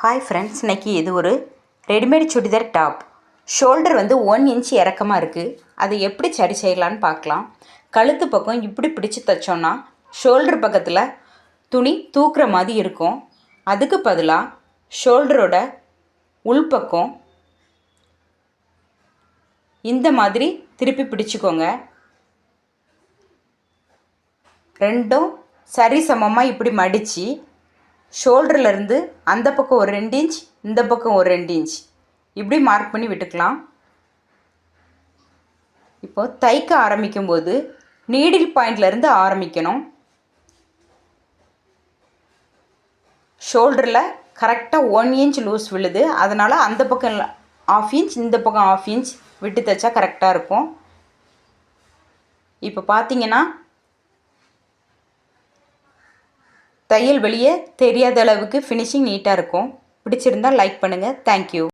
Hi friends, இன்றைக்கி இது ஒரு ரெடிமேட் சுடிதார் டாப். ஷோல்டர் வந்து 1 இன்ச் இறக்கமாக இருக்குது. அதை எப்படி சரி செய்யலான்னு பார்க்கலாம். கழுத்து பக்கம் இப்படி பிடிச்சி தைச்சோன்னா ஷோல்டர் பக்கத்தில் துணி தூக்குற மாதிரி இருக்கும். அதுக்கு பதிலாக ஷோல்டரோட உள்பக்கம் இந்த மாதிரி திருப்பி பிடிச்சிக்கோங்க. ரெண்டும் சரி சமமாக இப்படி மடித்து ஷோல்டர்லேருந்து அந்த பக்கம் ஒரு 2 இன்ச், இந்த பக்கம் ஒரு 2 இன்ச் இப்படி மார்க் பண்ணி விட்டுக்கலாம். இப்போ தைக்க ஆரம்பிக்கும்போது நீடில் பாயிண்ட்லேருந்து ஆரம்பிக்கணும். ஷோல்டரில் கரெக்டாக 1 இன்ச் லூஸ் விழுது. அதனால் அந்த பக்கம் 1/2 இன்ச், இந்த பக்கம் 1/2 இன்ச் விட்டு தைச்சா கரெக்டாக இருக்கும். இப்போ பார்த்தீங்கன்னா தையல் வெளியே தெரியாத அளவுக்கு ஃபினிஷிங் நீட்டாக இருக்கும். பிடிச்சிருந்தால் லைக் பண்ணுங்கள். தேங்க்யூ.